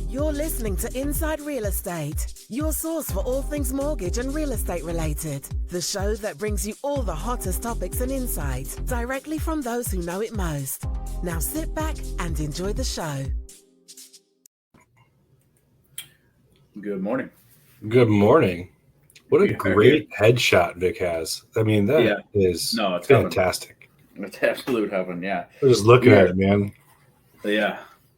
You're listening to Inside Real Estate, your source for all things mortgage and real estate related. The show that brings you all the hottest topics and insights directly from those who know it most. Now sit back and enjoy the show. Good morning. Good morning. What a great headshot Vic has. I mean, that is fantastic. It's absolute heaven, yeah. We're just looking at it, man.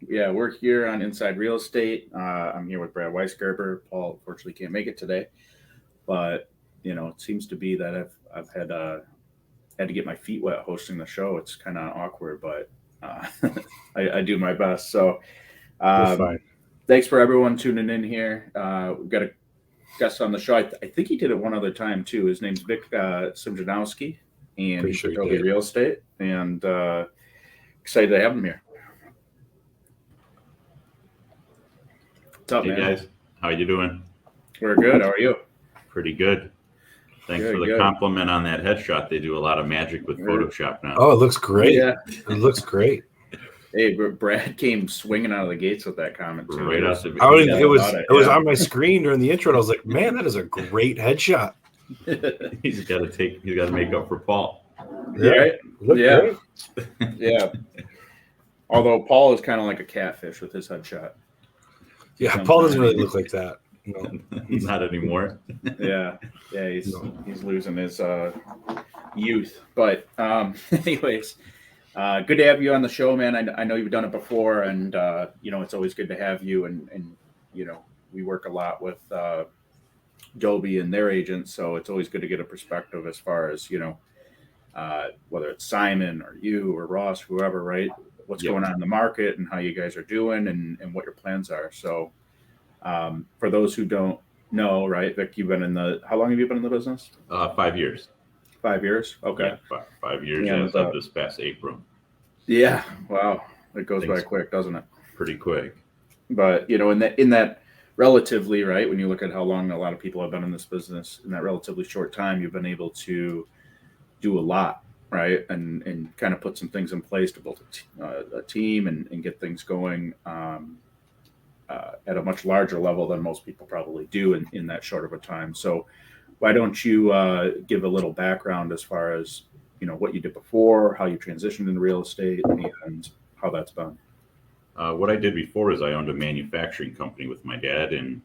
Yeah, we're here on Inside Real Estate. I'm here with Brad Weisgerber. Paul, fortunately, can't make it today. But, you know, it seems to be that I've had to get my feet wet hosting the show. It's kind of awkward, but I do my best. So thanks for everyone tuning in here. We've got a guest on the show. I think he did it one other time, too. His name's Vic Simjanoski, and he's with DOBI Real Estate. And excited to have him here. What's up, man? Guys, how you doing? We're good. How are you? Pretty good. Thanks for the compliment on that headshot. They do a lot of magic with Photoshop now. Oh, it looks great. Yeah. It looks great. Hey, Brad came swinging out of the gates with that comment too. Right out it was on my screen during the intro, and I was like, "Man, that is a great headshot." He's got to make up for Paul. Yeah, yeah. Although Paul is kind of like a catfish with his headshot. Yeah, Paul doesn't really look like that. No. Not anymore. Yeah, he's losing his youth. But anyways, good to have you on the show, man. I know you've done it before, and it's always good to have you. And we work a lot with DOBI and their agents, so it's always good to get a perspective as far as whether it's Simon or you or Ross, whoever, right? What's going on in the market and how you guys are doing and what your plans are. So for those who don't know, right, Vic, how long have you been in the business? 5 years. 5 years? Okay. Yeah, 5 years as of this past April. Yeah. Wow. It goes by quick, doesn't it? Pretty quick. But, in that relatively, right, when you look at how long a lot of people have been in this business, in that relatively short time, you've been able to do a lot, right, and kind of put some things in place to build a team and get things going at a much larger level than most people probably do in that short of a time. So why don't you give a little background as far as, what you did before, how you transitioned into real estate, and how that's been? What I did before is I owned a manufacturing company with my dad, and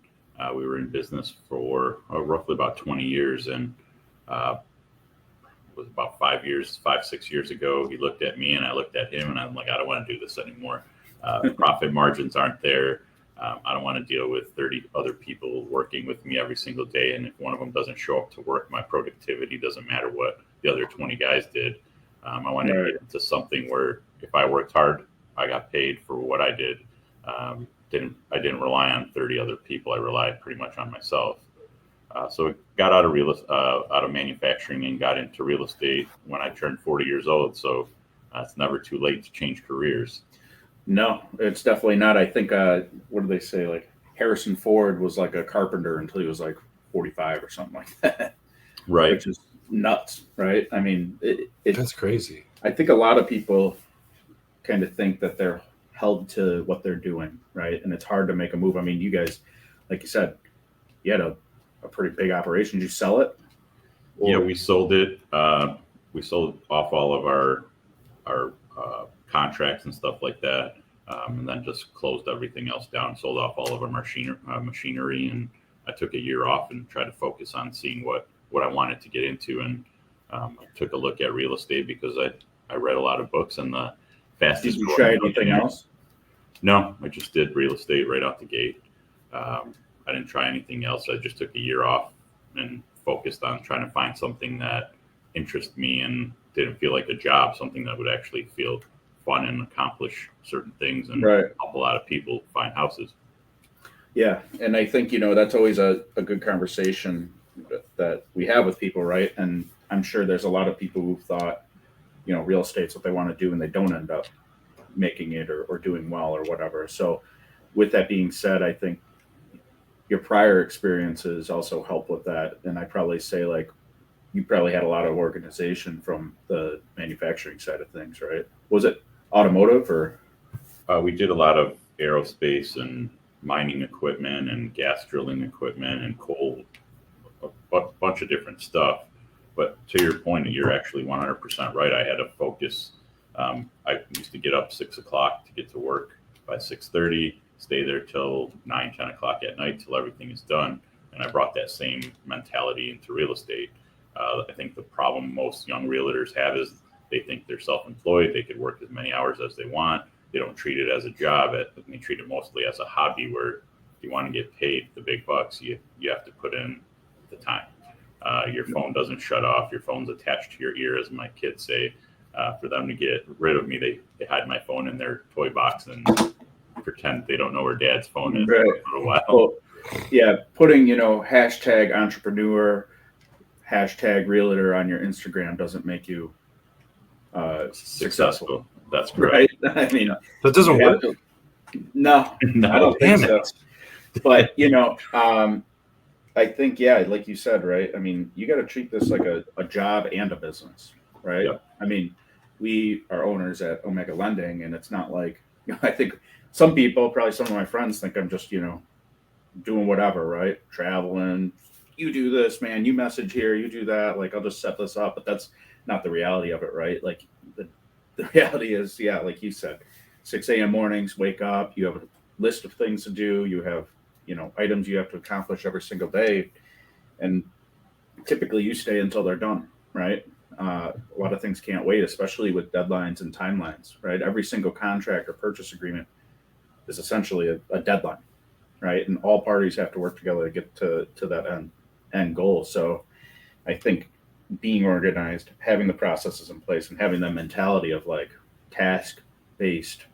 we were in business for roughly about 20 years. And it was about 6 years ago, he looked at me and I looked at him, and I'm like, I don't want to do this anymore. Profit margins aren't there. I don't want to deal with 30 other people working with me every single day. And if one of them doesn't show up to work, my productivity doesn't matter what the other 20 guys did. I wanted to get into something where if I worked hard, I got paid for what I did. I didn't rely on 30 other people. I relied pretty much on myself. So I got out of manufacturing and got into real estate when I turned 40 years old. So it's never too late to change careers. No, it's definitely not. I think, what do they say? Like Harrison Ford was like a carpenter until he was like 45 or something like that. Right. Which is nuts, right? I mean, that's crazy. I think a lot of people kind of think that they're held to what they're doing, right? And it's hard to make a move. I mean, you guys, like you said, you had a pretty big operation. Did you sell it? Yeah, we sold it. We sold off all of our contracts and stuff like that, and then just closed everything else down, sold off all of our machinery, and I took a year off and tried to focus on seeing what I wanted to get into. And I took a look at real estate because I read a lot of books, and the fastest. Did you try anything else? No, I just did real estate right out the gate. I didn't try anything else. I just took a year off and focused on trying to find something that interested me and didn't feel like a job, something that would actually feel fun and accomplish certain things and help a lot of people find houses. Yeah. And I think, that's always a good conversation that we have with people, right? And I'm sure there's a lot of people who thought, real estate's what they want to do and they don't end up making it or doing well or whatever. So with that being said, I think your prior experiences also help with that. And I probably say like, you probably had a lot of organization from the manufacturing side of things, right? Was it automotive or? We did a lot of aerospace and mining equipment and gas drilling equipment and coal, a bunch of different stuff. But to your point, you're actually 100% right. I had to focus. I used to get up 6 o'clock to get to work by 6:30, stay there till 9, 10 o'clock at night till everything is done. And I brought that same mentality into real estate. I think the problem most young realtors have is they think they're self-employed. They could work as many hours as they want. They don't treat it as a job. They treat it mostly as a hobby where if you want to get paid the big bucks, you have to put in the time. Your phone doesn't shut off. Your phone's attached to your ear, as my kids say. For them to get rid of me, they hide my phone in their toy box and pretend they don't know where dad's phone is right. for a while. Well, yeah, putting, hashtag entrepreneur, hashtag realtor on your Instagram doesn't make you successful. That's correct. Right? I mean, that doesn't work. No, I don't think so. But, I think, like you said, right? I mean, you got to treat this like a job and a business, right? Yep. I mean, we are owners at Omega Lending, and it's not like, I think some people, probably some of my friends, think I'm just, doing whatever, right? Traveling. You do this, man. You message here. You do that. Like, I'll just set this up. But that's not the reality of it, right? Like, the reality is, like you said, 6 a.m. mornings, wake up. You have a list of things to do. You have, items you have to accomplish every single day. And typically you stay until they're done, right? A lot of things can't wait, especially with deadlines and timelines, right? Every single contract or purchase agreement is essentially a deadline, right? And all parties have to work together to get to that end goal. So I think being organized, having the processes in place, and having that mentality of like task-based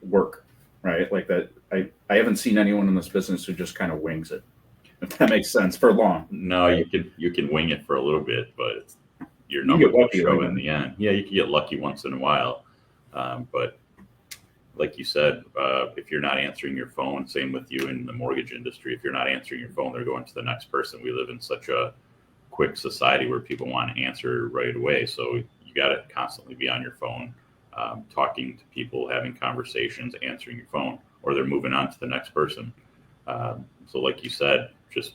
work, right? Like that. I haven't seen anyone in this business who just kind of wings it, if that makes sense, for long. No, right? you can wing it for a little bit, but your numbers will show in the end. Yeah, you can get lucky once in a while, but like you said, if you're not answering your phone, same with you in the mortgage industry. If you're not answering your phone, they're going to the next person. We live in such a quick society where people want to answer right away, so you got to constantly be on your phone, talking to people, having conversations, answering your phone, or they're moving on to the next person. So like you said, just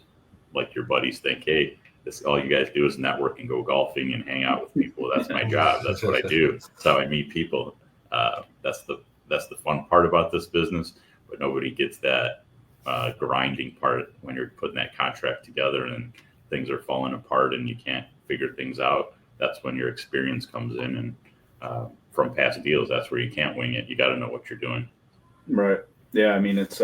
like your buddies think, hey, this all you guys do is network and go golfing and hang out with people. That's my job. That's what I do. That's how I meet people. That's the fun part about this business, but nobody gets that grinding part when you're putting that contract together and things are falling apart and you can't figure things out. That's when your experience comes in, and from past deals, that's where you can't wing it. You got to know what you're doing. Right. Yeah. I mean, it's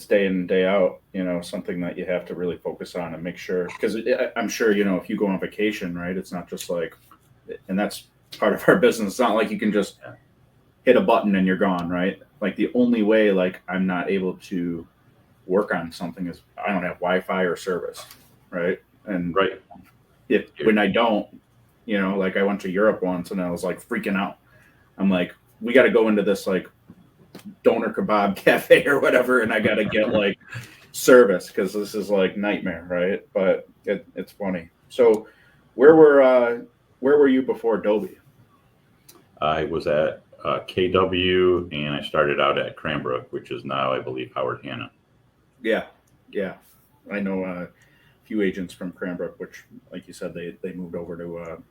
day in and day out, something that you have to really focus on and make sure, because I'm sure, if you go on vacation, right, it's not just like, and that's part of our business. It's not like you can just hit a button and you're gone, right? Like the only way, like I'm not able to work on something is I don't have Wi-Fi or service, right? And right. When I don't, like I went to Europe once and I was like freaking out. I'm like, we got to go into this like doner kebab cafe or whatever, and I got to get like service because this is like nightmare, right? But it's funny. So where were you before DOBI? I was at KW, and I started out at Cranbrook, which is now, I believe, Howard Hanna. Yeah. I know a few agents from Cranbrook, which, like you said, they moved over to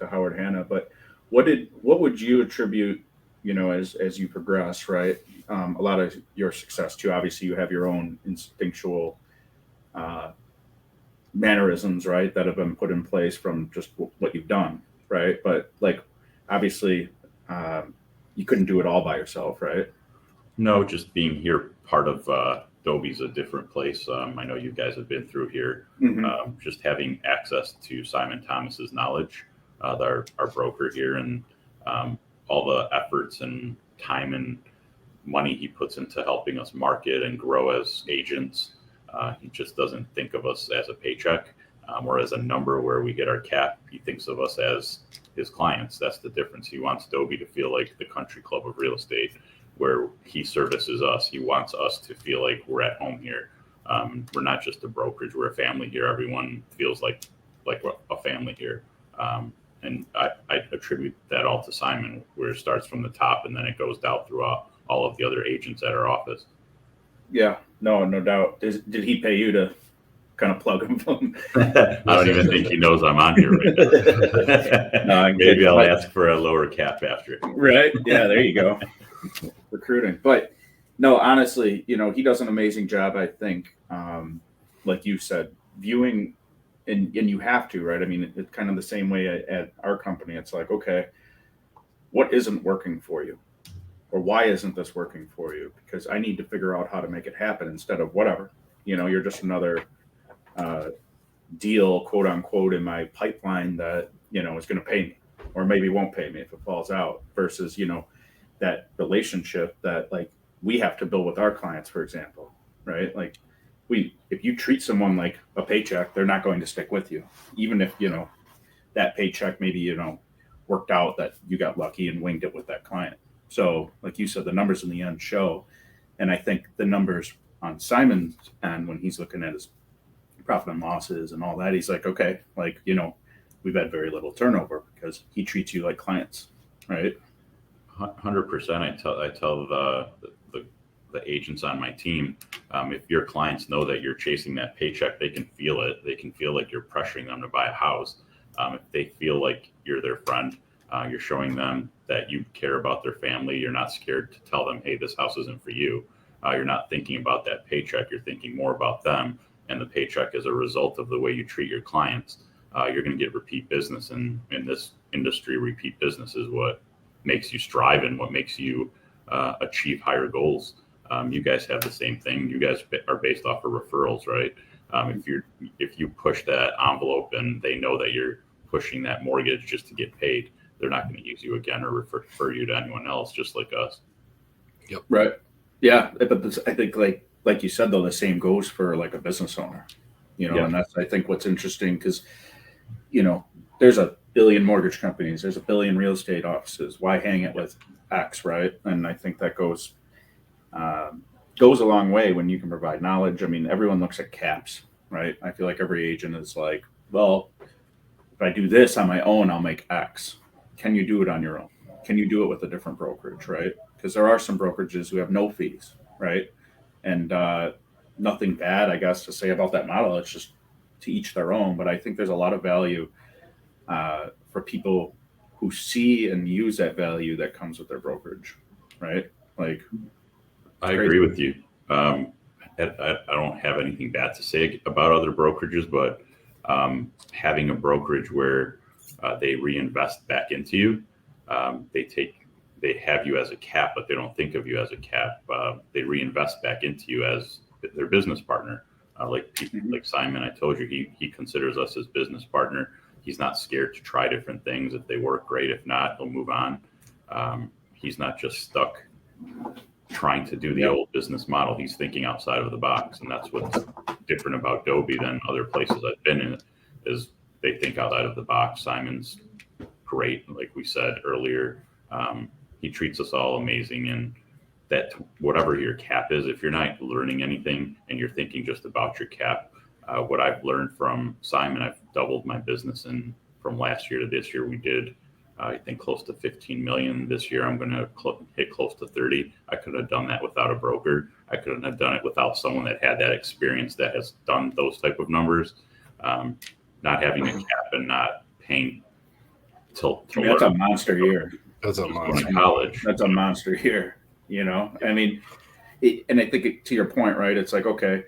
Howard Hanna. But what would you attribute, as you progress, right? A lot of your success too. Obviously, you have your own instinctual mannerisms, right, that have been put in place from just what you've done, right? But like, obviously, you couldn't do it all by yourself, right? No, just being here, part of DOBI's a different place. I know you guys have been through here. Mm-hmm. Just having access to Simon Thomas's knowledge, our broker here, and all the efforts and time and money he puts into helping us market and grow as agents. He just doesn't think of us as a paycheck or as a number where we get our cap. He thinks of us as his clients. That's the difference. He wants DOBI to feel like the country club of real estate where he services us. He wants us to feel like we're at home here. We're not just a brokerage. We're a family here. Everyone feels like a family here. And I attribute that all to Simon, where it starts from the top and then it goes down throughout all of the other agents at our office. Yeah, no doubt. Did he pay you to kind of plug him? I don't even think he knows I'm on here right now. No, maybe I'll ask for a lower cap after. Right? Yeah, there you go. Recruiting. But no, honestly, he does an amazing job, I think. Like you said, viewing, and you have to, right? I mean, it's kind of the same way at our company. It's like, okay, what isn't working for you? Or why isn't this working for you? Because I need to figure out how to make it happen instead of whatever. You're just another deal, quote unquote, in my pipeline that, is going to pay me or maybe won't pay me if it falls out versus, that relationship that like we have to build with our clients, for example, right? Like if you treat someone like a paycheck, they're not going to stick with you. Even if, that paycheck, maybe, worked out that you got lucky and winged it with that client. So like you said, the numbers in the end show. And I think the numbers on Simon's end, when he's looking at his profit and losses and all that, he's like, okay, like, we've had very little turnover because he treats you like clients, right? 100%. I tell the agents on my team, if your clients know that you're chasing that paycheck, they can feel it. They can feel like you're pressuring them to buy a house. If they feel like you're their friend, you're showing them that you care about their family. You're not scared to tell them, hey, this house isn't for you. You're not thinking about that paycheck. You're thinking more about them. And the paycheck is a result of the way you treat your clients. You're going to get repeat business. And in this industry, repeat business is what makes you strive and what makes you achieve higher goals. You guys have the same thing. You guys are based off of referrals, right? If you push that envelope and they know that you're pushing that mortgage just to get paid, they're not going to use you again or refer you to anyone else, just like us. Yep. Right. Yeah. But I think like you said, though, the same goes for like a business owner, and that's, I think, what's interesting because, there's a billion mortgage companies, there's a billion real estate offices. Why hang it with X, right? And I think that goes a long way when you can provide knowledge. I mean, everyone looks at caps, right? I feel like every agent is like, well, if I do this on my own, I'll make X. Can you do it on your own? Can you do it with a different brokerage, right? Because there are some brokerages who have no fees, right? And nothing bad, I guess, to say about that model. It's just to each their own. But I think there's a lot of value for people who see and use that value that comes with their brokerage, right? Like, I agree with you. I don't have anything bad to say about other brokerages, but having a brokerage where they reinvest back into you, they have you as a cap, but they don't think of you as a cap. They reinvest back into you as their business partner. Like Simon, I told you, he considers us his business partner. He's not scared to try different things. If they work, great. If not, he'll move on. He's not just stuck trying to do the old business model. He's thinking outside of the box. And that's what's different about DOBI than other places I've been in, is they think outside of the box. Simon's great. Like we said earlier, he treats us all amazing. And that whatever your cap is, if you're not learning anything and you're thinking just about your cap, what I've learned from Simon, I've doubled my business, and from last year to this year, we did, I think, close to 15 million. This year, I'm going to hit close to 30. I could have done that without a broker. I couldn't have done it without someone that had that experience, that has done those type of numbers. Not having a cap and not paying till that's a monster year. That's a monster college. That's a monster year. I mean, and I think to your point, right? It's like, okay,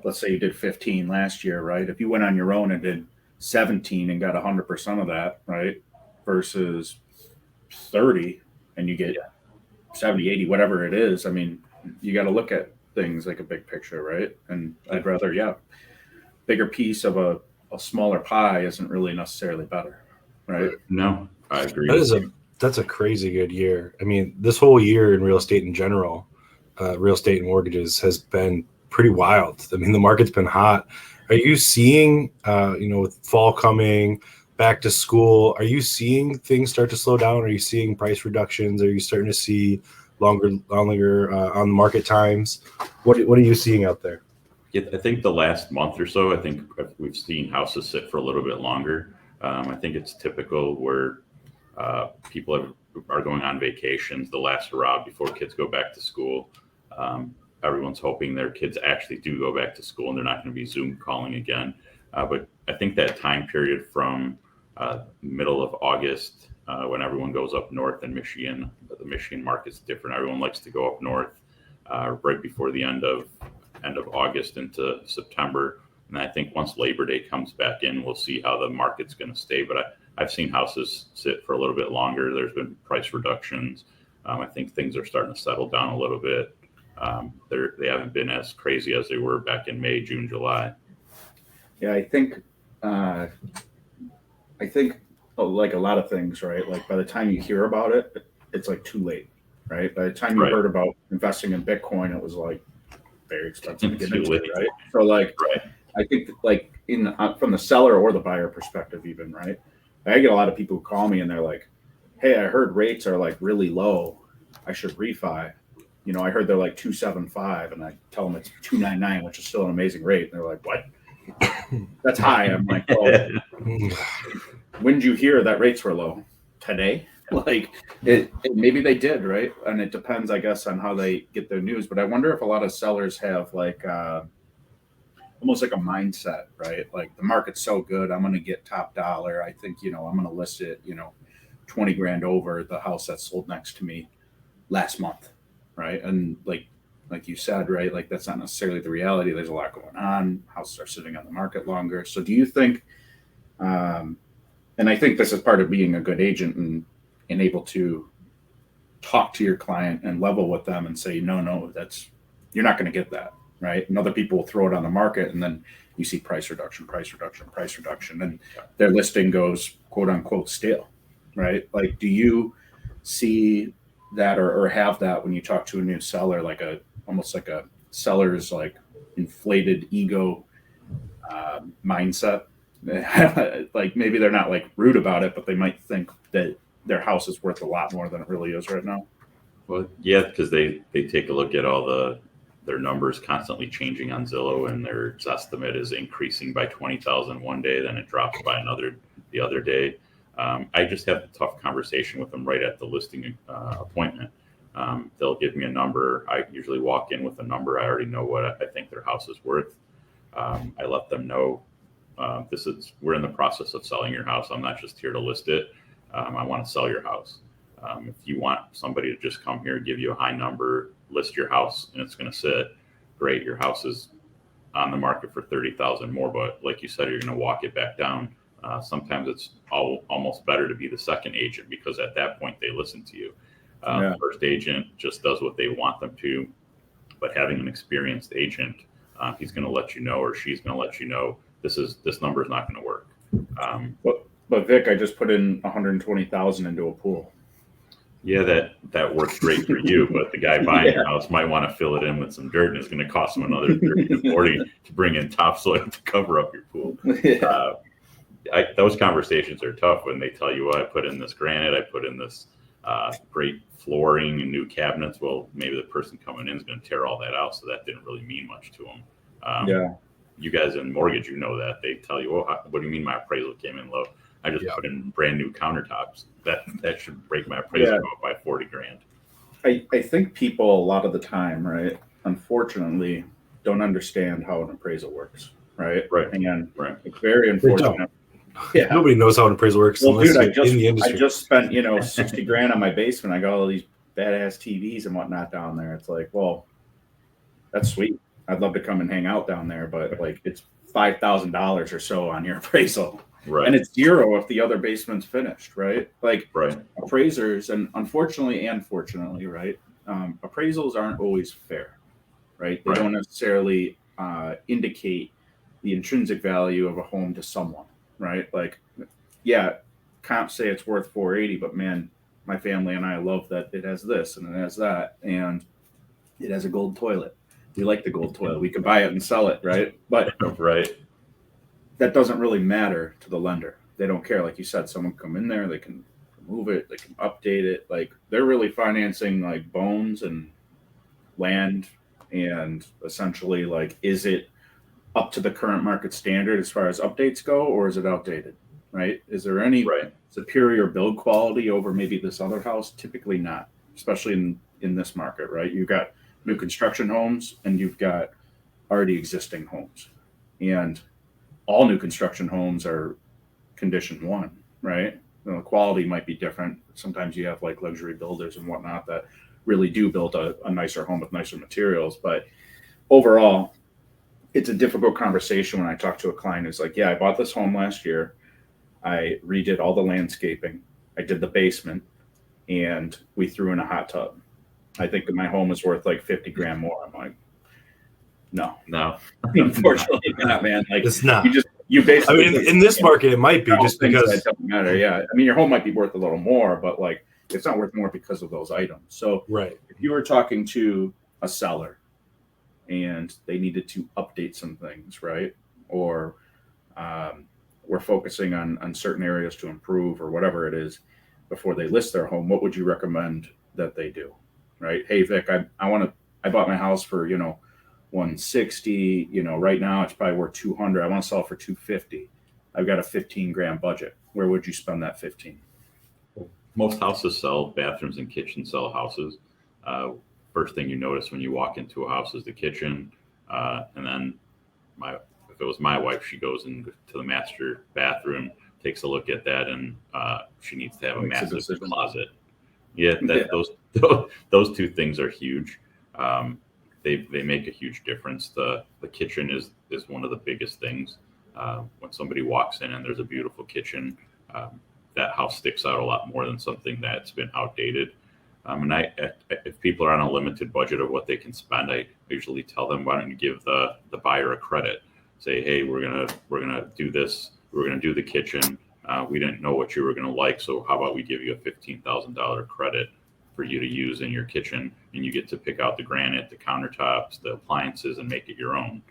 let's say you did 15 last year, right? If you went on your own and did 17 and got 100% of that, right? Versus 30 and you get 70, 80, whatever it is. I mean, you got to look at things like a big picture, right? And I'd rather, bigger piece of a smaller pie isn't really necessarily better, right? No, I agree. That's a crazy good year. I mean, this whole year in real estate in general, real estate and mortgages has been pretty wild. I mean, the market's been hot. Are you seeing, with fall coming, back to school, are you seeing things start to slow down? Are you seeing price reductions? Are you starting to see longer on market times? What are you seeing out there? Yeah, I think the last month or so, I think we've seen houses sit for a little bit longer. I think it's typical where people have are going on vacations, the last hurrah before kids go back to school. Everyone's hoping their kids actually do go back to school and they're not going to be Zoom calling again. But I think that time period from middle of August, when everyone goes up north in Michigan, the Michigan market's different. Everyone likes to go up north right before the end of August into September. And I think once Labor Day comes back in, we'll see how the market's going to stay. But I've seen houses sit for a little bit longer. There's been price reductions. I think things are starting to settle down a little bit. They haven't been as crazy as they were back in May, June, July. Yeah, I think like a lot of things, right? Like by the time you hear about it, it's like too late, right? By the time you heard about investing in Bitcoin, it was like very expensive to get into, right? So like, I think like from the seller or the buyer perspective, even, right? I get a lot of people who call me and they're like, "Hey, I heard rates are like really low. I should refi." You know, I heard they're like 2.75, and I tell them it's 2.99, which is still an amazing rate. And they're like, "What? That's high." I'm like, "Well, when did you hear that rates were low? Today?" Like it maybe they did, right? And it depends, I guess, on how they get their news. But I wonder if a lot of sellers have like almost like a mindset, right? Like the market's so good, I'm going to get top dollar. I think, I'm going to list it, 20 grand over the house that sold next to me last month, right? And like you said, right? Like that's not necessarily the reality. There's a lot going on. Houses are sitting on the market longer. So do you think, and I think this is part of being a good agent and able to talk to your client and level with them and say, no, you're not going to get that. Right. And other people will throw it on the market and then you see price reduction. And their listing goes, quote unquote, stale. Right. Like, do you see that or have that when you talk to a new seller, like almost like a seller's like inflated ego mindset? Like maybe they're not like rude about it, but they might think that their house is worth a lot more than it really is right now. Well, yeah, because they take a look at all their numbers constantly changing on Zillow, and their estimate is increasing by 20,000 one day, then it drops by another the other day. I just have a tough conversation with them right at the listing appointment. They'll give me a number. I usually walk in with a number. I already know what I think their house is worth. I let them know we're in the process of selling your house. I'm not just here to list it. I want to sell your house. If you want somebody to just come here, give you a high number, list your house, and it's going to sit, great. Your house is on the market for 30,000 more, but like you said, you're going to walk it back down. Sometimes it's almost better to be the second agent because at that point they listen to you. The first agent just does what they want them to, but having an experienced agent, he's going to let you know, or she's going to let you know, this number is not going to work. But Vic, I just put in 120,000 into a pool. Yeah, that works great for you, but the guy buying your house might want to fill it in with some dirt, and it's going to cost him another 30 to 40 to bring in topsoil to cover up your pool. Those conversations are tough when they tell you, well, I put in this granite, I put in this great flooring and new cabinets. Well, maybe the person coming in is going to tear all that out, so that didn't really mean much to them. You guys in mortgage, that they tell you, well, what do you mean my appraisal came in low? I just put in brand new countertops. That should break my appraisal up by 40 grand. I think people a lot of the time, right, unfortunately, don't understand how an appraisal works, right? And it's very unfortunate. Yeah. Nobody knows how an appraisal works unless you're in the industry. I just spent, 60 grand on my basement. I got all these badass TVs and whatnot down there. It's like, well, that's sweet. I'd love to come and hang out down there, but like it's $5,000 or so on your appraisal. Right. And it's zero if the other basement's finished, right? Like appraisers, and unfortunately and fortunately, right? Appraisals aren't always fair, right? They don't necessarily indicate the intrinsic value of a home to someone, right? Like, comps say it's worth 480, but man, my family and I love that it has this and it has that, and it has a gold toilet. We like the gold toilet. We can buy it and sell it, right? But that doesn't really matter to the lender. They don't care. Like you said, someone come in there, they can remove it, they can update it. Like they're really financing like bones and land, and essentially like, is it up to the current market standard as far as updates go, or is it outdated? right? Is there any Right. superior build quality over maybe this other house? Typically not, especially in this market, right? You've got new construction homes and you've got already existing homes. And all new construction homes are condition one, right? The quality might be different. Sometimes you have like luxury builders and whatnot that really do build a nicer home with nicer materials. But overall, it's a difficult conversation when I talk to a client who's like, yeah, I bought this home last year. I redid all the landscaping. I did the basement and we threw in a hot tub. I think that my home is worth like 50 grand more. I'm like, no, unfortunately not, man. Like It's not. You basically, I mean, in this market, it might be just because that don't matter. Yeah. I mean, your home might be worth a little more, but like it's not worth more because of those items. So right. if you were talking to a seller and they needed to update some things, right? Or we're focusing on certain areas to improve or whatever it is before they list their home, what would you recommend that they do? Right? Hey, Vic, I bought my house for, 160, right now it's probably worth 200. I want to sell it for 250. I've got a 15 grand budget. Where would you spend that 15? Most houses sell, bathrooms and kitchens sell houses. First thing you notice when you walk into a house is the kitchen. And then if it was my wife, she goes into the master bathroom, takes a look at that, and she needs to have a massive closet. Yeah, those two things are huge. They make a huge difference. The kitchen is one of the biggest things. When somebody walks in and there's a beautiful kitchen, that house sticks out a lot more than something that's been outdated. And if people are on a limited budget of what they can spend, I usually tell them, why don't you give the buyer a credit? Say, hey, we're gonna do this. We're gonna do the kitchen. We didn't know what you were gonna like, so how about we give you a $15,000 credit for you to use in your kitchen, and you get to pick out the granite, the countertops, the appliances, and make it your own.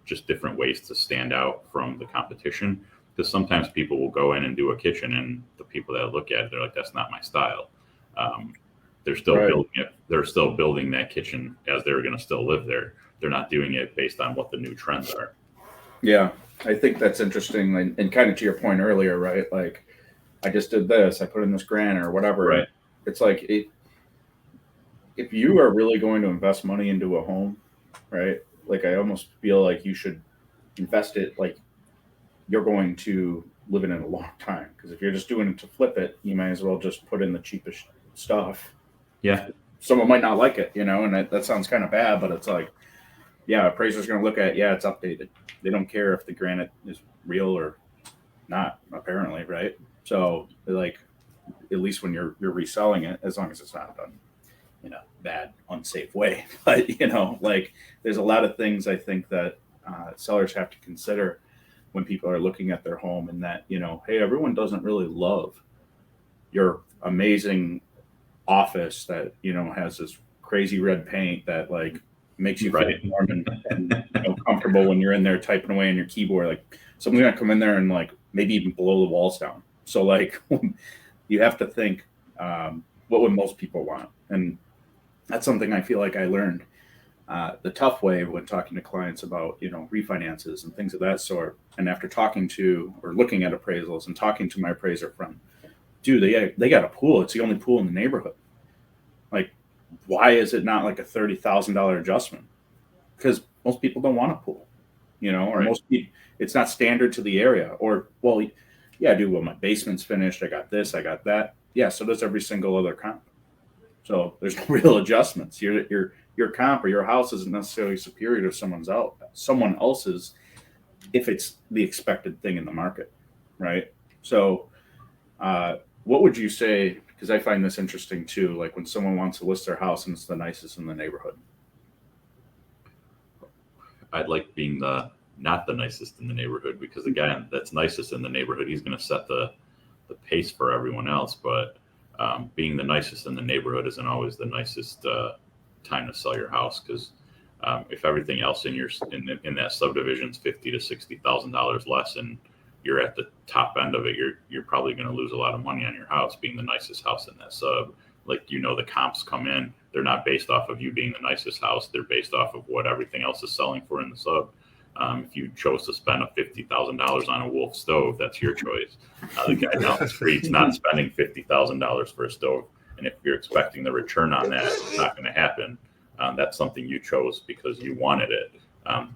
Just different ways to stand out from the competition. Because sometimes people will go in and do a kitchen, and the people that look at it, they're like, that's not my style. They're still building it. They're still building that kitchen as they're going to still live there. They're not doing it based on what the new trends are. Yeah, I think that's interesting. And kind of to your point earlier, right? Like, I just did this. I put in this granite or whatever. Right. It's like, if you are really going to invest money into a home, right? Like, I almost feel like you should invest it like you're going to live in it a long time. Because if you're just doing it to flip it, you might as well just put in the cheapest stuff. Yeah. Someone might not like it, and that sounds kind of bad, but it's like, yeah, appraiser's going to look at, it's updated. They don't care if the granite is real or not, apparently, right? So, like, at least when you're reselling it, as long as it's not done in a bad, unsafe way. But, like, there's a lot of things I think that sellers have to consider when people are looking at their home, and that, hey, everyone doesn't really love your amazing office that, has this crazy red paint that, like, makes you feel warm and comfortable when you're in there typing away on your keyboard. Like, someone's going to come in there and, like, maybe even blow the walls down. So, like, you have to think, what would most people want? And that's something I feel like I learned the tough way when talking to clients about, refinances and things of that sort. And after talking to or looking at appraisals and talking to my appraiser friend, dude, they got a pool. It's the only pool in the neighborhood. Like, why is it not like a $30,000 adjustment? Because most people don't want a pool, or most people, it's not standard to the area. Or, well, yeah, dude, well, my basement's finished. I got this, I got that. Yeah, so does every single other comp. So there's no real adjustments. Your comp or your house isn't necessarily superior to someone else's if it's the expected thing in the market, right? So what would you say, because I find this interesting too, like when someone wants to list their house and it's the nicest in the neighborhood? I'd like being not the nicest in the neighborhood, because the guy that's nicest in the neighborhood, he's going to set the pace for everyone else. But being the nicest in the neighborhood isn't always the nicest time to sell your house, because if everything else in that subdivision is $50,000 to $60,000 less, and you're at the top end of it, you're probably going to lose a lot of money on your house being the nicest house in that sub. Like, the comps come in, they're not based off of you being the nicest house. They're based off of what everything else is selling for in the sub. If you chose to spend $50,000 on a Wolf stove, that's your choice. The guy down the street's not spending $50,000 for a stove. And if you're expecting the return on that, it's not going to happen. That's something you chose because you wanted it.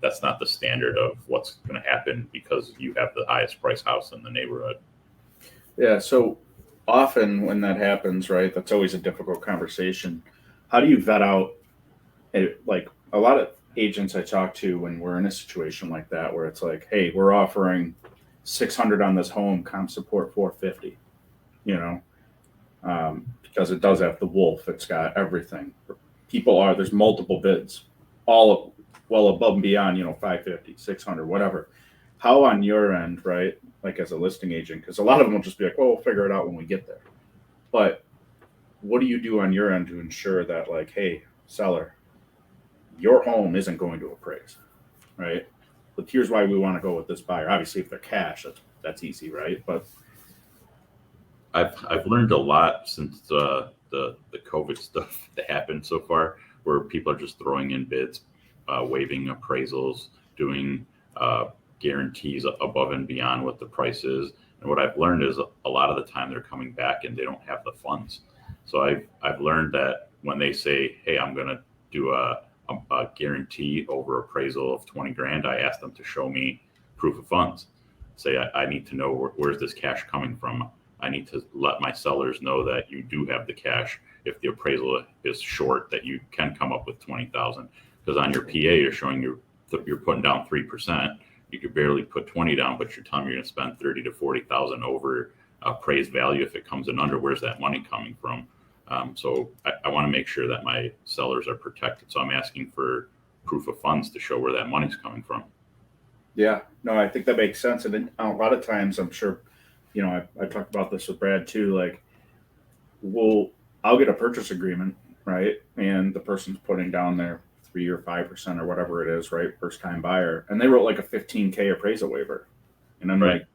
That's not the standard of what's going to happen because you have the highest price house in the neighborhood. Yeah. So often when that happens, right, that's always a difficult conversation. How do you vet out, like a lot of agents I talk to when we're in a situation like that, where it's like, hey, we're offering 600 on this home, comp support 450, because it does have the Wolf, it's got everything. There's multiple bids, all well above and beyond, 550, 600, whatever. How on your end, right, like as a listing agent, because a lot of them will just be like, well, we'll figure it out when we get there. But what do you do on your end to ensure that, like, hey, seller, your home isn't going to appraise, right? But here's why we want to go with this buyer. Obviously, if they're cash, that's easy, right? But I've learned a lot since the COVID stuff that happened so far, where people are just throwing in bids, waiving appraisals, doing guarantees above and beyond what the price is. And what I've learned is a lot of the time they're coming back and they don't have the funds. So I've learned that when they say, hey, I'm going to do a guarantee over appraisal of 20 grand, I ask them to show me proof of funds. Say, I need to know where's this cash coming from. I need to let my sellers know that you do have the cash. If the appraisal is short, that you can come up with 20,000. Because on your PA, you're showing you're putting down 3%. You could barely put 20 down, but you're telling me you're going to spend 30 to 40,000 over appraised value. If it comes in under, where's that money coming from? So I want to make sure that my sellers are protected. So I'm asking for proof of funds to show where that money's coming from. yeah, no, I think that makes sense. And then a lot of times, I'm sure, I talked about this with Brad too. Like, I'll get a purchase agreement, right? And the person's putting down their 3 or 5% or whatever it is, right? First time buyer. And they wrote like a 15K appraisal waiver. And I'm Right. like,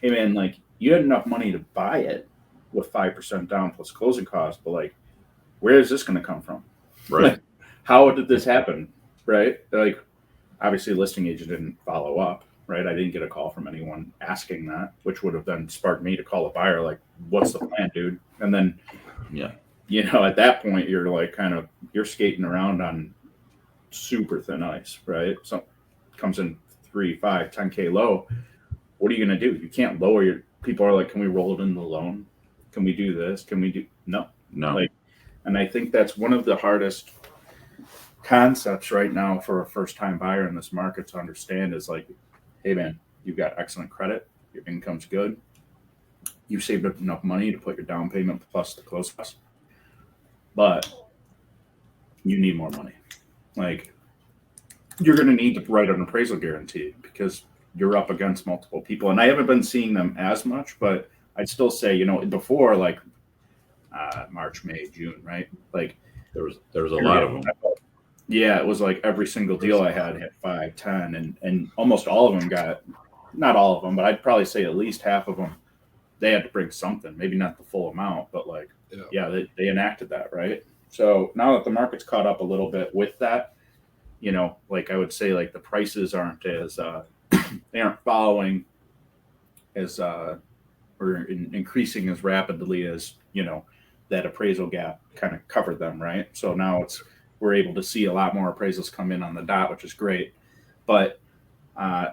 hey man, like you had enough money to buy it with 5% down plus closing costs, but like, where is this going to come from? Right. Like, how did this happen? Right? Like, obviously, listing agent didn't follow up. Right? I didn't get a call from anyone asking that, which would have then sparked me to call a buyer. Like, what's the plan, dude? And then, Yeah. at that point, you're like you're skating around on super thin ice, right? So comes in 3, 5, 10K low. What are you going to do? You can't lower your. People are like, can we roll it in the loan? Can we do this? Can we do? No. No. And I think that's one of the hardest concepts right now for a first-time buyer in this market to understand is like, hey man, you've got excellent credit, your income's good, you've saved up enough money to put your down payment plus the close costs, but you need more money. Like, you're going to need to write an appraisal guarantee because you're up against multiple people. And I haven't been seeing them as much, but I'd still say, before like March, May, June, right? Like There was a lot of them. Yeah, it was like every single deal I had 5, 10, and almost all of them got, not all of them, but I'd probably say at least half of them, they had to bring something, maybe not the full amount, but like, they enacted that, right? So now that the market's caught up a little bit with that, like I would say like the prices aren't as, they aren't following as, or increasing as rapidly as, that appraisal gap kind of covered them, right? So now we're able to see a lot more appraisals come in on the dot, which is great. But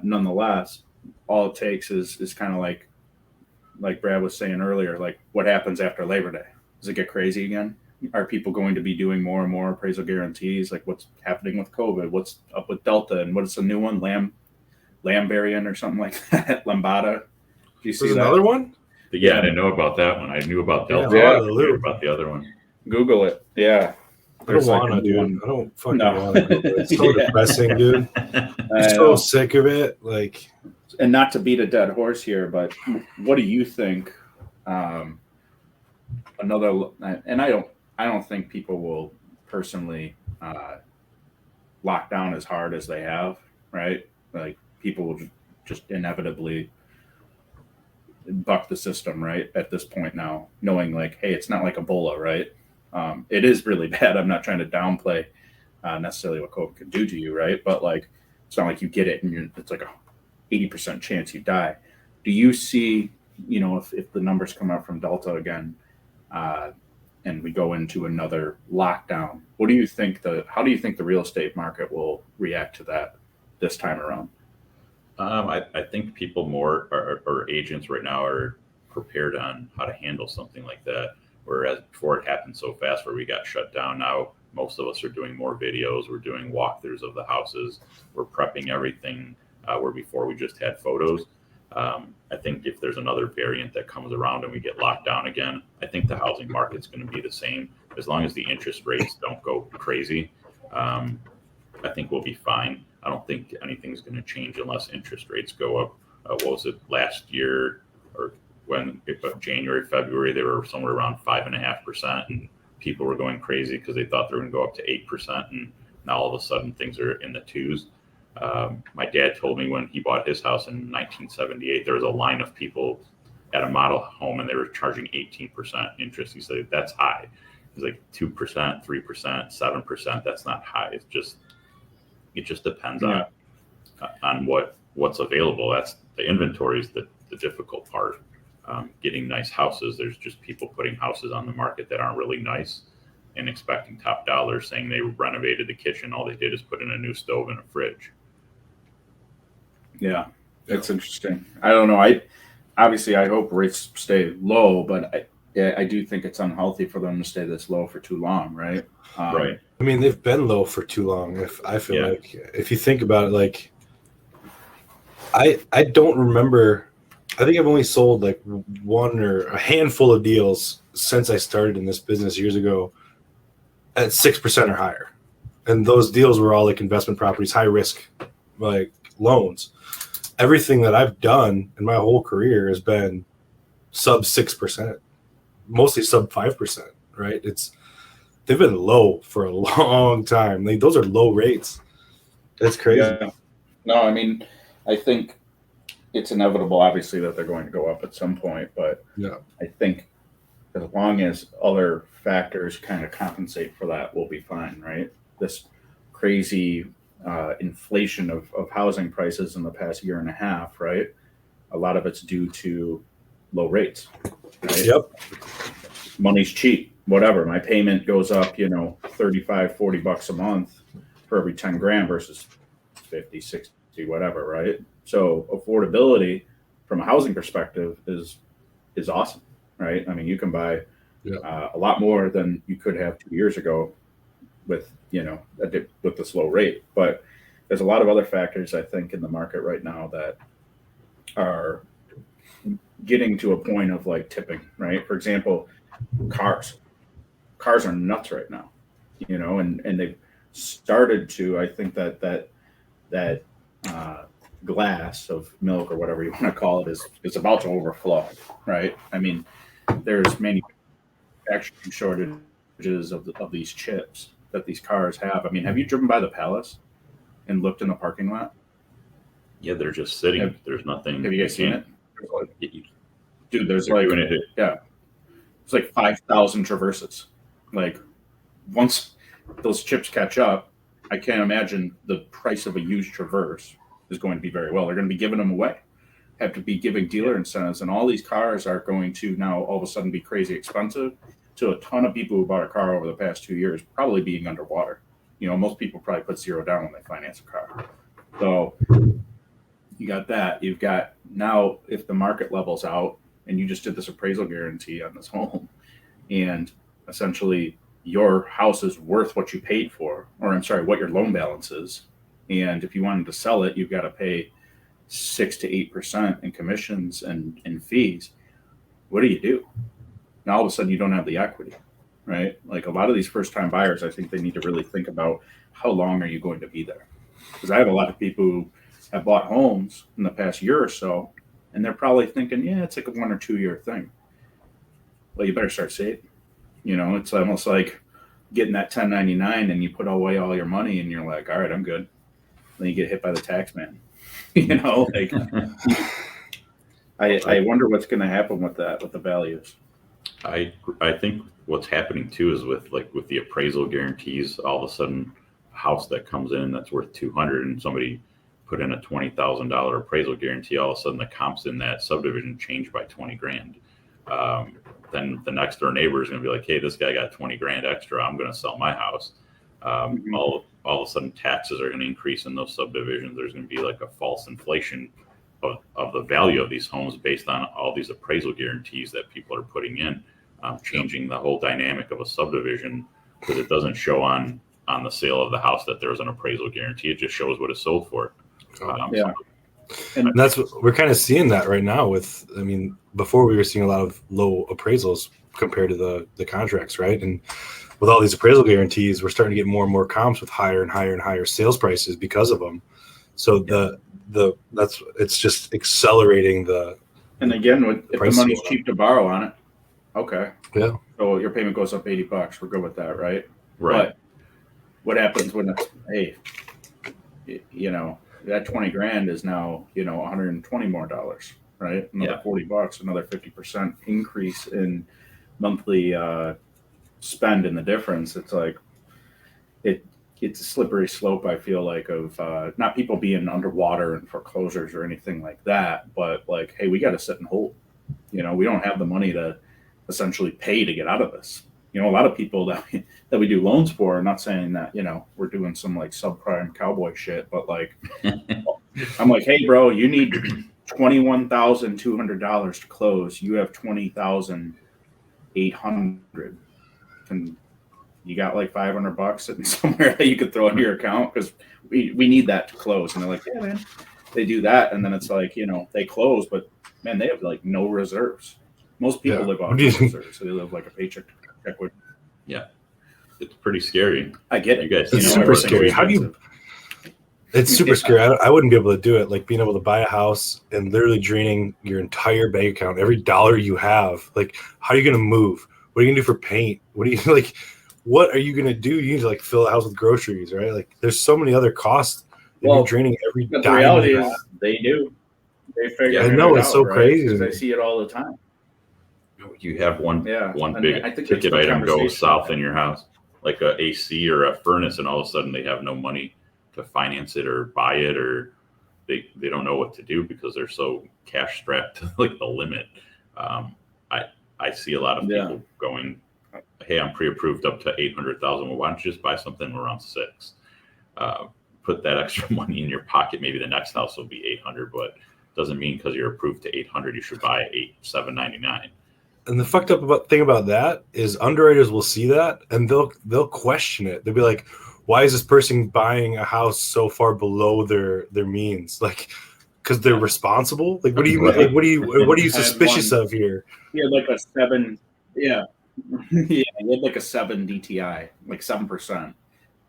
nonetheless, all it takes is kind of like Brad was saying earlier, like what happens after Labor Day? Does it get crazy again? Are people going to be doing more and more appraisal guarantees? Like what's happening with COVID? What's up with Delta? And what's the new one? Lamb variant or something like that? Lambada. Do you see There's that? another one? Yeah, I didn't know about that one. I knew about Delta. Yeah, I knew about the other one. Google it. Yeah. I don't want to, dude. I don't fucking No. want to Google it. It's so Yeah. depressing, dude. I I'm so know. sick of it. Like, And not to beat a dead horse here, but what do you think? Another, and I don't think people will personally lock down as hard as they have, right? Like people will just inevitably buck the system, right? At this point now, knowing like, hey, it's not like Ebola, right? It is really bad. I'm not trying to downplay necessarily what COVID can do to you, right? But like It's not like you get it and it's like a 80% chance you die. Do you see, if the numbers come out from Delta again, and we go into another lockdown, how do you think the real estate market will react to that this time around? I think people more or agents right now are prepared on how to handle something like that. Whereas before it happened so fast where we got shut down, now most of us are doing more videos. We're doing walkthroughs of the houses. We're prepping everything where before we just had photos. I think if there's another variant that comes around and we get locked down again, I think the housing market's going to be the same. As long as the interest rates don't go crazy, I think we'll be fine. I don't think anything's going to change unless interest rates go up. What was it last year, or when January, February, they were somewhere around 5.5%, and people were going crazy because they thought they were going to go up to 8%, and now all of a sudden things are in the twos. My dad told me when he bought his house in 1978, there was a line of people at a model home and they were charging 18% interest. He said, that's high. He's like 2%, 3%, 7%. That's not high. It just depends on what's available. That's the inventory is the difficult part. Getting nice houses. There's just people putting houses on the market that aren't really nice and expecting top dollar, saying they renovated the kitchen. All they did is put in a new stove and a fridge. Yeah, that's interesting. I don't know. I hope rates stay low, but I do think it's unhealthy for them to stay this low for too long, right? Right. I mean, they've been low for too long. I feel like if you think about it, like I don't remember. I think I've only sold like one or a handful of deals since I started in this business years ago at 6% or higher, and those deals were all like investment properties, high risk, like loans. Everything that I've done in my whole career has been sub 6%, mostly sub 5%. Right? They've been low for a long time. Like, those are low rates. That's crazy. Yeah. No, I mean, I think it's inevitable, obviously, that they're going to go up at some point. But I think as long as other factors kind of compensate for that, we'll be fine, right? This crazy inflation of housing prices in the past year and a half, right? A lot of it's due to low rates. Right? Yep. Money's cheap. Whatever, my payment goes up, $35-$40 a month for every 10 grand versus 50, 60, whatever, right? So affordability from a housing perspective is awesome, right? I mean, you can buy a lot more than you could have 2 years ago with this low rate. But there's a lot of other factors, I think, in the market right now that are getting to a point of like tipping, right? For example, cars are nuts right now, and they've started to, I think that glass of milk or whatever you want to call it is about to overflow, right? I mean, there's manufacturing shortages of these chips that these cars have. I mean, have you driven by the Palace and looked in the parking lot? Yeah, they're just sitting. There's nothing. Have you guys seen it? Dude, there's it's like 5,000 Traverses. Like, once those chips catch up, I can't imagine the price of a used Traverse is going to be very well. They're going to be giving them away, have to be giving dealer incentives, and all these cars are going to now all of a sudden be crazy expensive to a ton of people who bought a car over the past 2 years, probably being underwater. Most people probably put zero down when they finance a car. So you got that. You've got now, if the market levels out and you just did this appraisal guarantee on this home, and essentially your house is worth what you paid for, or I'm sorry, what your loan balance is. And if you wanted to sell it, you've got to pay 6 to 8% in commissions and fees. What do? Now all of a sudden you don't have the equity, right? Like, a lot of these first-time buyers, I think they need to really think about how long are you going to be there? Because I have a lot of people who have bought homes in the past year or so, and they're probably thinking, it's like a 1 or 2 year thing. Well, you better start saving. It's almost like getting that 1099 and you put away all your money and you're like, all right, I'm good. Then you get hit by the tax man. I wonder what's going to happen with that, with the values. I think what's happening too is with the appraisal guarantees, all of a sudden a house that comes in that's worth 200 and somebody put in a $20,000 appraisal guarantee, all of a sudden the comps in that subdivision change by 20 grand. Then the next door neighbor is going to be like, hey, this guy got 20 grand extra. I'm going to sell my house. All of a sudden taxes are going to increase in those subdivisions. There's going to be like a false inflation of the value of these homes based on all these appraisal guarantees that people are putting in, changing the whole dynamic of a subdivision, because it doesn't show on the sale of the house that there's an appraisal guarantee. It just shows what it's sold for. And that's what we're kind of seeing that right now with, I mean, before we were seeing a lot of low appraisals compared to the contracts, right? And with all these appraisal guarantees, we're starting to get more and more comps with higher and higher and higher sales prices because of them. So it's just accelerating the. And again, if the money's cheap to borrow on it, okay. Yeah. So your payment goes up $80. We're good with that, right? Right. But what happens when it's, hey, you know, that 20 grand is now, you know, $120 more, right? Another $40, another 50% increase in monthly spend in the difference. It's like it's a slippery slope, I feel like, of not people being underwater and foreclosures or anything like that, but like, hey, we got to sit and hold. You know, we don't have the money to essentially pay to get out of this. You know, a lot of people that we do loans for, I'm not saying that, you know, we're doing some like subprime cowboy shit, but like, I'm like, hey, bro, you need $21,200 to close. You have $20,800. And you got like $500 sitting somewhere that you could throw into your account because we need that to close. And they're like, yeah, man. They do that, and then it's like, you know, they close, but man, they have like no reserves. Most people live off reserves, so they live like a paycheck to check with. Yeah, it's pretty scary. I get it. You guys, it's super scary. How do you? It's super scary. I wouldn't be able to do it. Like being able to buy a house and literally draining your entire bank account, every dollar you have. Like, how are you going to move? What are you going to do for paint? What are you like? What are you going to do? You need to like fill the house with groceries, right? Like, there's so many other costs. You're draining every dime. The reality is, they do. They figure it out. It's so crazy. Because I see it all the time. You have one big ticket item go south in your house, like a AC or a furnace, and all of a sudden they have no money to finance it or buy it, or they don't know what to do because they're so cash strapped to like the limit. I see a lot of people going, hey, I'm pre-approved up to 800,000. Well, why don't you just buy something around 6? Put that extra money in your pocket. Maybe the next house will be 800, but doesn't mean because you're approved to 800 you should buy $799. And the fucked up thing about that is underwriters will see that and they'll question it. They'll be like, why is this person buying a house so far below their means? Like, because they're responsible. Like, what are you suspicious of here? He had like a 7. Yeah. He had like a 7 DTI, like 7%.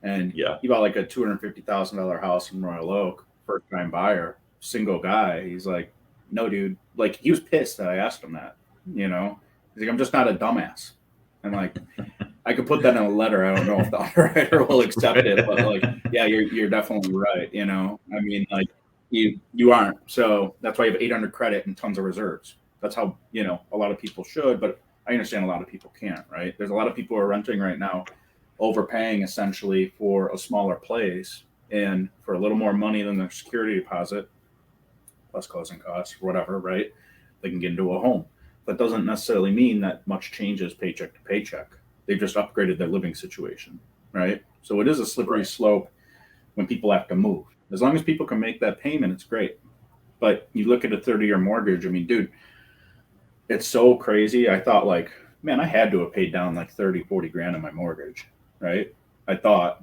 And he bought like a $250,000 house in Royal Oak, first time buyer, single guy. He's like, no, dude. Like, he was pissed that I asked him that, you know? He's like, I'm just not a dumbass. And like, I could put that in a letter. I don't know if the underwriter will accept it, but like, yeah, you're definitely right. You know, I mean, like you aren't. So that's why you have 800 credit and tons of reserves. That's how, you know, a lot of people should, but I understand a lot of people can't, right? There's a lot of people who are renting right now, overpaying essentially for a smaller place and for a little more money than their security deposit, plus closing costs, whatever, right? They can get into a home. That doesn't necessarily mean that much changes paycheck to paycheck. They've just upgraded their living situation, right? So it is a slippery slope when people have to move. As long as people can make that payment, it's great. But you look at a 30-year mortgage, I mean, dude, it's so crazy. I thought like, man, I had to have paid down like 30, 40 grand on my mortgage, right? I thought.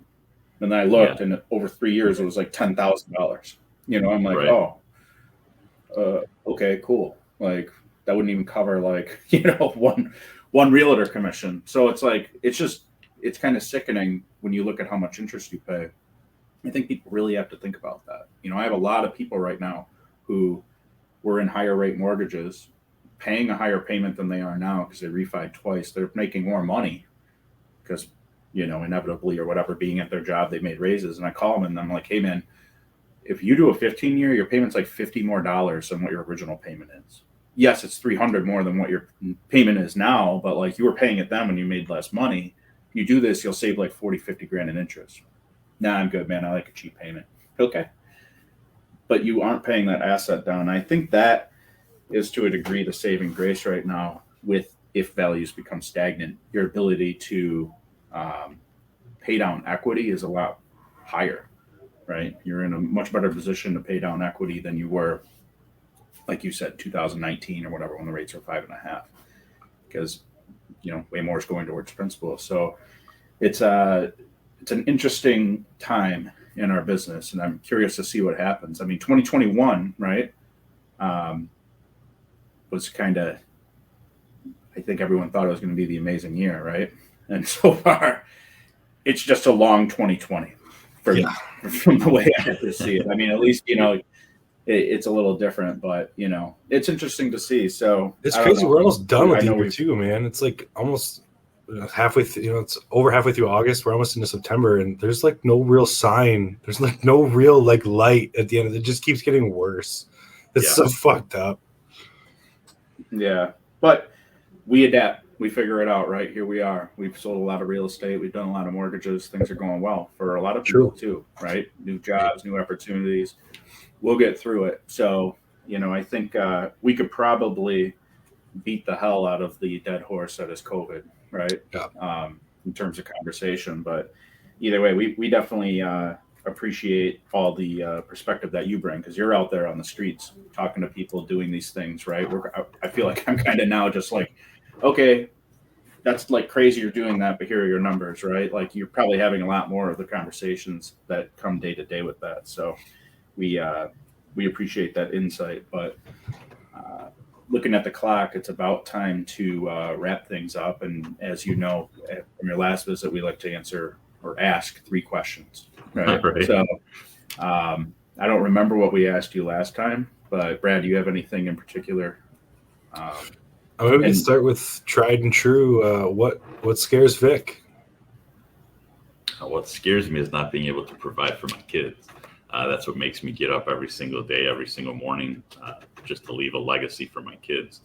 And then I looked and over 3 years, it was like $10,000. You know, I'm like, okay, cool. Like, that wouldn't even cover like, you know, one realtor commission. So it's like, it's kind of sickening when you look at how much interest you pay. I think people really have to think about that. You know, I have a lot of people right now who were in higher rate mortgages, paying a higher payment than they are now because they refied twice. They're making more money because, you know, inevitably or whatever, being at their job, they made raises. And I call them and I'm like, hey man, if you do a 15-year, your payment's like $50 more than what your original payment is. Yes, it's $300 more than what your payment is now, but like you were paying it then when you made less money. If you do this, you'll save like 40, 50 grand in interest. Nah, I'm good, man. I like a cheap payment. Okay. but you aren't paying that asset down. I think that is to a degree the saving grace right now with if values become stagnant, your ability to pay down equity is a lot higher, right? You're in a much better position to pay down equity than you were, like you said, 2019 or whatever, when the rates are 5.5, because way more is going towards principal. So it's an interesting time in our business, and I'm curious to see what happens. I mean, 2021, right, was kind of, I think everyone thought it was going to be the amazing year, right? And so far, it's just a long 2020 from the way I have to see it. I mean, at least, it's a little different, but, it's interesting to see. So it's crazy. We're almost done with the year too, man. It's like almost halfway through, it's over halfway through August. We're almost into September, and there's like no real sign. There's like no real like light at the end. It just keeps getting worse. It's so fucked up. Yeah. But we adapt. We figure it out, right? Here we are. We've sold a lot of real estate. We've done a lot of mortgages. Things are going well for a lot of people too, right? New jobs, new opportunities. We'll get through it. So, I think we could probably beat the hell out of the dead horse that is COVID, right? Yeah. In terms of conversation. But either way, we definitely appreciate all the perspective that you bring, because you're out there on the streets talking to people, doing these things, right? I feel like I'm kind of now just like, okay, that's like crazy you're doing that, but here are your numbers, right? Like you're probably having a lot more of the conversations that come day to day with that. So we appreciate that insight, but looking at the clock, it's about time to wrap things up. And as you know, from your last visit, we like to answer or ask 3 questions, right? Right. So I don't remember what we asked you last time, but Brad, do you have anything in particular? We can start with tried and true. What scares Vic? What scares me is not being able to provide for my kids. That's what makes me get up every single day, every single morning, just to leave a legacy for my kids,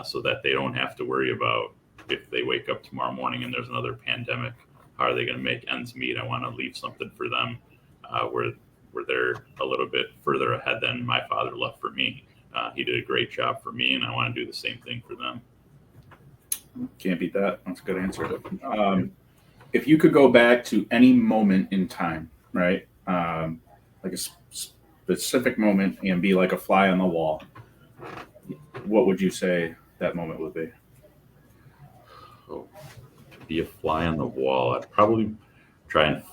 so that they don't have to worry about if they wake up tomorrow morning and there's another pandemic, how are they going to make ends meet? I want to leave something for them where they're a little bit further ahead than my father left for me. He did a great job for me, and I want to do the same thing for them. Can't beat that. That's a good answer. If you could go back to any moment in time, right? Like a specific moment and be like a fly on the wall, what would you say that moment would be? Oh, to be a fly on the wall, I'd probably try and,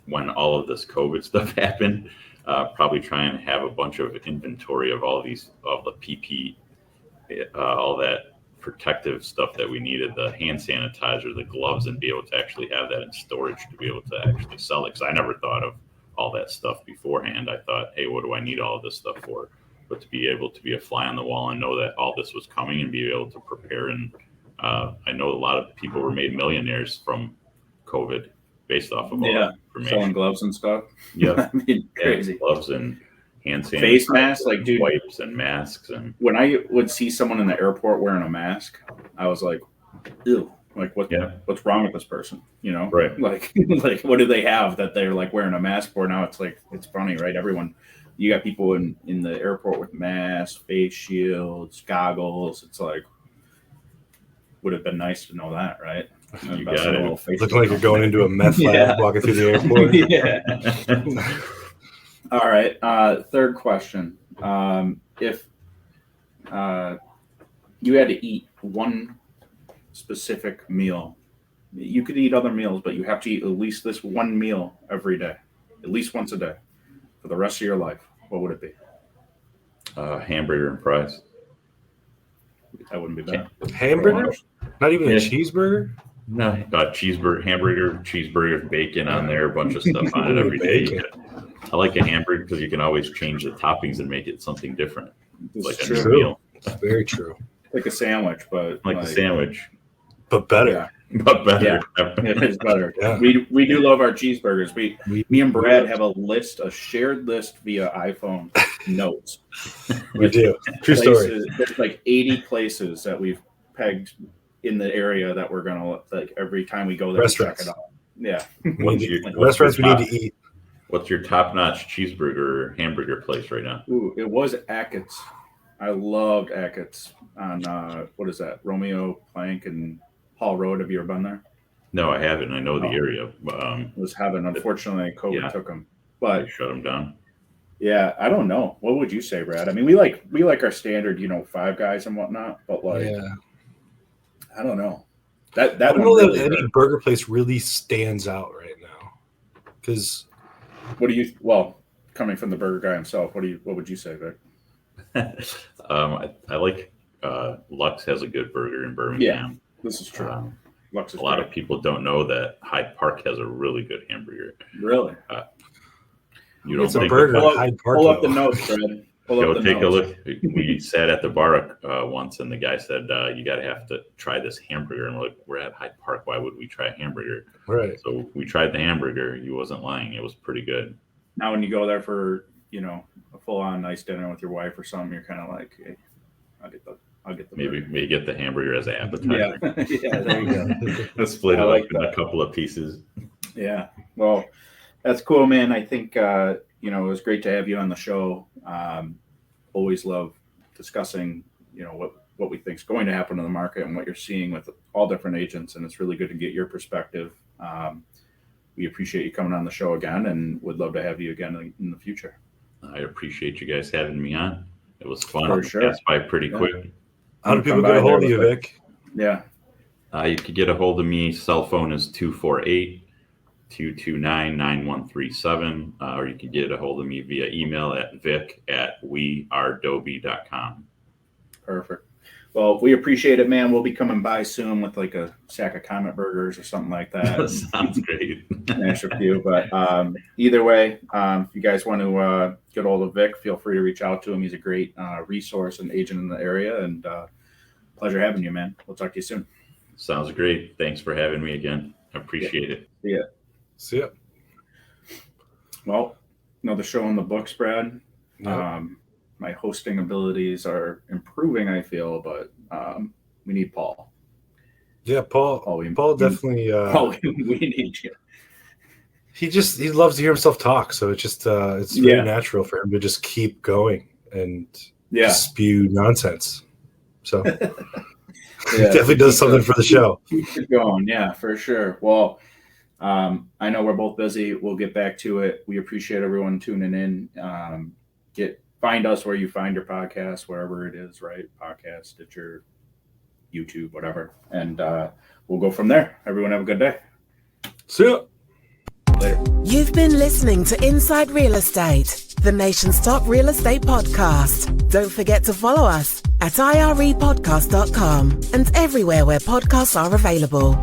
when all of this COVID stuff happened, probably try and have a bunch of inventory of all the PP, all that protective stuff that we needed, the hand sanitizer, the gloves, and be able to actually have that in storage to be able to actually sell it. Because I never thought of all that stuff beforehand. I thought, hey, what do I need all of this stuff for? But to be able to be a fly on the wall and know that all this was coming and be able to prepare. And I know a lot of people were made millionaires from COVID based off of all that information. Selling gloves and stuff. Yeah. I mean, crazy. Gloves and hand sanitizer. Face masks, like, dude. Wipes and masks. And when I would see someone in the airport wearing a mask, I was like, ew. Like what's wrong with this person? Right? Like what do they have that they're like wearing a mask for? Now it's like, it's funny, right? You got people in the airport with masks, face shields, goggles. It's like, would have been nice to know that, right? You got it. Looking like you're going into a meth lab walking through the airport. Yeah. All right. Third question. If you had to eat one specific meal, you could eat other meals, but you have to eat at least this one meal every day, at least once a day for the rest of your life, what would it be? Hamburger and fries. That wouldn't be bad. Hamburger? Not even a cheeseburger? No, cheeseburger, hamburger, cheeseburger, bacon on there, a bunch of stuff on it every day. I like a hamburger because you can always change the toppings and make it something different. It's like a new meal. That's very true. Like a sandwich, but like a sandwich. But better. Yeah. But better. Yeah, it is better. Yeah. We do love our cheeseburgers. Me and Brad have a shared list via iPhone notes. We do. True story. There's like 80 places that we've pegged in the area that we're gonna, like, every time we go there, restaurants. check it out. Yeah. Restaurants we need to eat. What's your top-notch cheeseburger or hamburger place right now? Ooh, it was Ackett's. I loved Ackett's on what is that? Romeo Plank and Hall Road. Have you ever been there? No, I haven't. I know the Oh. area. It was heaven. Unfortunately, COVID took them. But They shut them down. yeah, I don't know. What would you say, Brad? I mean, we like our standard, Five Guys and whatnot. But I don't know. That I don't one know really that any hurt. burger place really stands out right now. Because What do you? Well, coming from the burger guy himself, what would you say, Vic? I like Lux has a good burger in Birmingham. This is true. Lux is A lot great. of people don't know that Hyde Park has a really good hamburger. Really. You don't it's a think burger Pull at up, Hyde Park. pull up the though. notes, Fred. Pull Go up the take a notes. look. We sat at the bar once, and the guy said, "You got to have to try this hamburger." And we're like, "We're at Hyde Park. Why would we try a hamburger?" Right. So we tried the hamburger. He wasn't lying. It was pretty good. Now, when you go there for a full-on nice dinner with your wife or something, you're kind of like, hey, I'll get the Maybe get the hamburger as an appetizer. burger. Yeah, there you go. Split I it like up in that. a couple of pieces. Yeah. Well, that's cool, man. I think it was great to have you on the show. Always love discussing, what we think is going to happen in the market and what you're seeing with all different agents, and it's really good to get your perspective. We appreciate you coming on the show again, and would love to have you again in the future. I appreciate you guys having me on. It was fun. For It sure. passed by pretty quick. How do people Come get a by hold there of you, real quick. Vic? Yeah. You could get a hold of me. Cell phone is 248-229-9137. Or you can get a hold of me via email at vic@wearedobi.com. Perfect. Well, we appreciate it, man. We'll be coming by soon with like a sack of Comet burgers or something like that. Sounds great. Smash a few. But either way, if you guys want to get hold of Vic, feel free to reach out to him. He's a great resource and agent in the area. And pleasure having you, man. We'll talk to you soon. Sounds great. Thanks for having me again. I appreciate it. See ya. Well, another show in the books, Brad. Yep. My hosting abilities are improving, I feel, but we need Paul. Yeah, Paul definitely. Paul, we need you. He loves to hear himself talk, so it's just it's very natural for him to just keep going and spew nonsense. So he definitely does something for the show. Keep it going, yeah, for sure. Well, I know we're both busy. We'll get back to it. We appreciate everyone tuning in. Find us where you find your podcast, wherever it is, right? Podcast, Stitcher, YouTube, whatever. And we'll go from there. Everyone have a good day. See ya. Later. You've been listening to Inside Real Estate, the nation's top real estate podcast. Don't forget to follow us at irepodcast.com and everywhere where podcasts are available.